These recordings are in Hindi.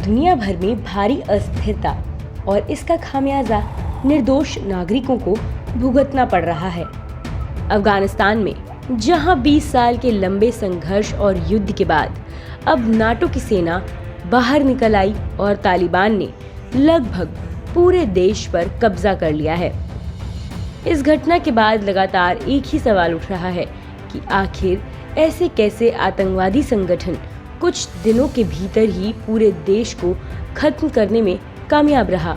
दुनिया भर में भारी अस्थिरता और इसका खामियाजा निर्दोष नागरिकों को भुगतना पड़ रहा है। अफगानिस्तान में जहां 20 साल के लंबे संघर्ष और युद्ध के बाद अब नाटो की सेना बाहर निकल आई और तालिबान ने लगभग पूरे देश पर कब्जा कर लिया है। इस घटना के बाद लगातार एक ही सवाल उठ रहा है कि आखिर ऐसे कैसे आतंकवादी संगठन कुछ दिनों के भीतर ही पूरे देश को खत्म करने में कामयाब रहा।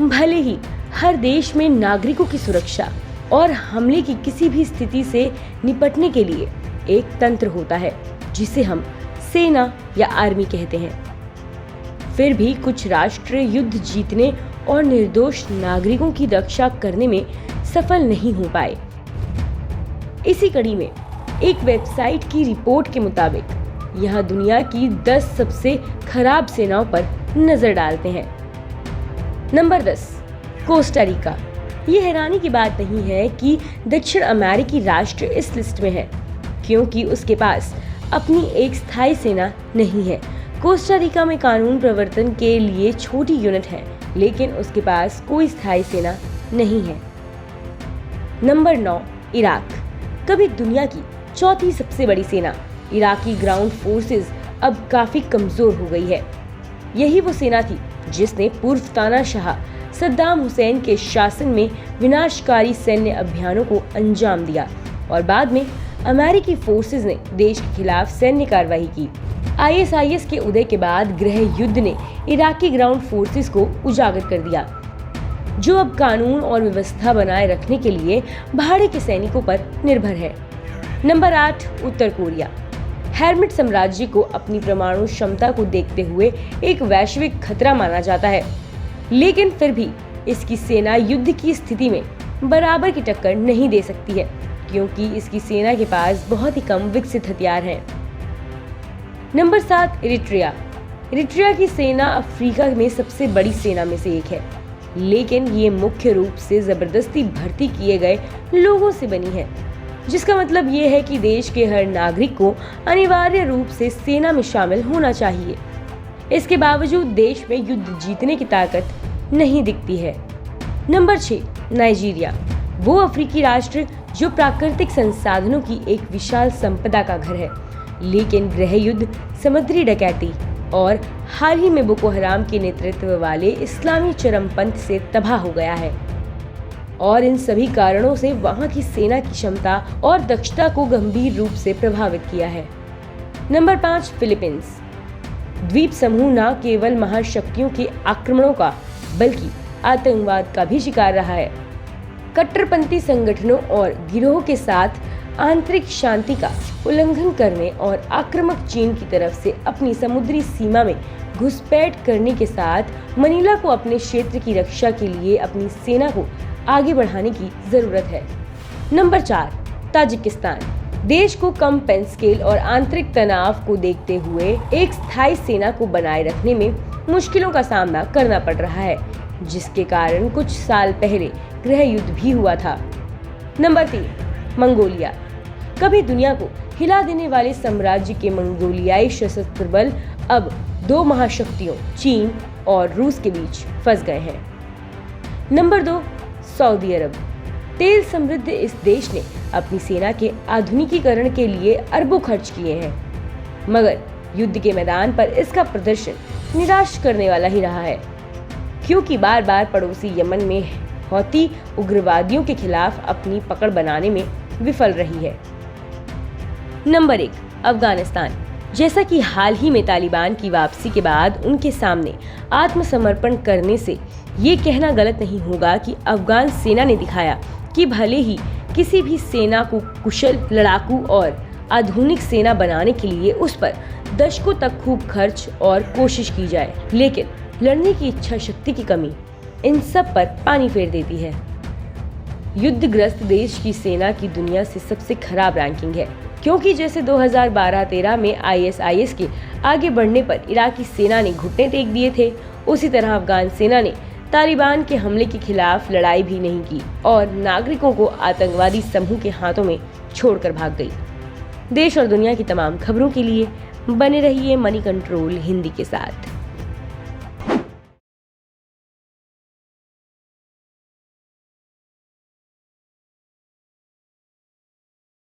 भले ही हर देश में नागरिकों की सुरक्षा और हमले की किसी भी स्थिति से निपटने के लिए एक तंत्र होता है जिसे हम सेना या आर्मी कहते हैं। फिर भी कुछ राष्ट्र युद्ध जीतने और निर्दोष नागरिकों की रक्षा करने में सफल नहीं हो पाए। इसी कड़ी में एक वेबसाइट की रिपोर्ट के मुताबिक यह दुनिया की 10 सबसे खराब सेनाओं पर नजर डालते हैं। Number 10, Costa Rica. ये हैरानी की बात नहीं है कि दक्षिण अमेरिकी राष्ट्र इस लिस्ट में है, क्योंकि उसके पास अपनी एक स्थायी सेना नहीं है। कोस्टा रिका में कानून प्रवर्तन के लिए छोटी यूनिट है, लेकिन उसके पास कोई स्थायी सेना नहीं है। Number 9, Iraq. कभी दुनिया की चौथी सबसे बड़ी सेना इराकी ग्राउंड फोर्सेस अब काफी कमजोर हो गई है। यही वो सेना थी जिसने पूर्व तानाशाह सद्दाम हुसैन के शासन में विनाशकारी सैन्य अभियानों को अंजाम दिया और बाद में अमेरिकी फोर्सेस ने देश के खिलाफ सैन्य कार्रवाई की। ISIS के उदय के बाद गृह युद्ध ने इराकी ग्राउंड फोर्सेस को उजागर कर दिया, जो अब कानून और व्यवस्था बनाए रखने के लिए भाड़े के सैनिकों पर निर्भर है। नंबर 8, उत्तर कोरिया। हेरमिट साम्राज्य को अपनी परमाणु क्षमता को देखते हुए एक वैश्विक खतरा माना जाता है, लेकिन फिर भी इसकी सेना युद्ध की स्थिति में बराबर की टक्कर नहीं दे सकती है, क्योंकि इसकी सेना के पास बहुत ही कम विकसित हथियार हैं। Number 7, Eritrea. इरिट्रिया की सेना अफ्रीका में सबसे बड़ी सेना में से एक है, लेकिन ये मुख्य रूप से जबरदस्ती भर्ती किए गए लोगों से बनी है, जिसका मतलब ये है कि देश के हर नागरिक को अनिवार्य रूप से सेना में शामिल होना चाहिए। इसके बावजूद देश में युद्ध जीतने की ताकत नहीं दिखती है। Number 6, Nigeria. वो अफ्रीकी राष्ट्र जो प्राकृतिक संसाधनों की एक विशाल संपदा का घर है, लेकिन गृह युद्ध, समुद्री डकैती और हाल ही में बोको हराम के नेतृत्व वाले इस्लामी चरमपंथ से तबाह हो गया है और इन सभी कारणों से वहां की सेना की क्षमता और दक्षता को गंभीर रूप से प्रभावित किया है। Number 5, Philippines. द्वीप समूह न केवल महाशक्तियों के आक्रमणों का बल्कि आतंकवाद का भी शिकार रहा है। कट्टरपंथी संगठनों और गिरोह के साथ आंतरिक शांति का उल्लंघन करने और आक्रामक चीन की तरफ से अपनी समुद्री सीमा में घुसपैठ करने के साथ मनीला को अपने क्षेत्र की रक्षा के लिए अपनी सेना को आगे बढ़ाने की जरूरत है। Number 4, Tajikistan. देश को कम पेंस्केल और आंतरिक तनाव को देखते हुए एक स्थायी सेना को बनाए रखने में मुश्किलों का सामना करना पड़ रहा है, जिसके कारण कुछ साल पहले गृह युद्ध भी हुआ था। Number 3, Mongolia. कभी दुनिया को हिला देने वाले साम्राज्य के मंगोलियाई सशस्त्र बल अब 2 महाशक्तियों चीन और रूस के बीच फंस गए हैं। नंबर 2, सऊदी अरब। तेल समृद्ध इस देश ने अपनी सेना के आधुनिकीकरण के लिए अरबों खर्च किए हैं, मगर युद्ध के मैदान पर इसका प्रदर्शन निराश करने वाला ही रहा है, क्योंकि बार बार पड़ोसी यमन में हौती उग्रवादियों के खिलाफ अपनी पकड़ बनाने में विफल रही है। नंबर 1, अफगानिस्तान। जैसा कि हाल ही में तालिबान की वापसी के बाद उनके सामने आत्मसमर्पण करने से ये कहना गलत नहीं होगा कि अफगान सेना ने दिखाया कि भले ही किसी भी सेना को कुशल लड़ाकू और आधुनिक सेना बनाने के लिए उस पर दशकों तक खूब खर्च और कोशिश की जाए, लेकिन लड़ने की इच्छा शक्ति की कमी इन सब पर पानी फेर देती है। युद्धग्रस्त देश की सेना की दुनिया से सबसे खराब रैंकिंग है, क्योंकि जैसे 2012-13 में ISIS के आगे बढ़ने पर इराकी सेना ने घुटने टेक दिए थे, उसी तरह अफगान सेना ने तालिबान के हमले के खिलाफ लड़ाई भी नहीं की और नागरिकों को आतंकवादी समूह के हाथों में छोड़कर भाग गई। देश और दुनिया की तमाम खबरों के लिए बने रहिए मनी कंट्रोल हिंदी के साथ।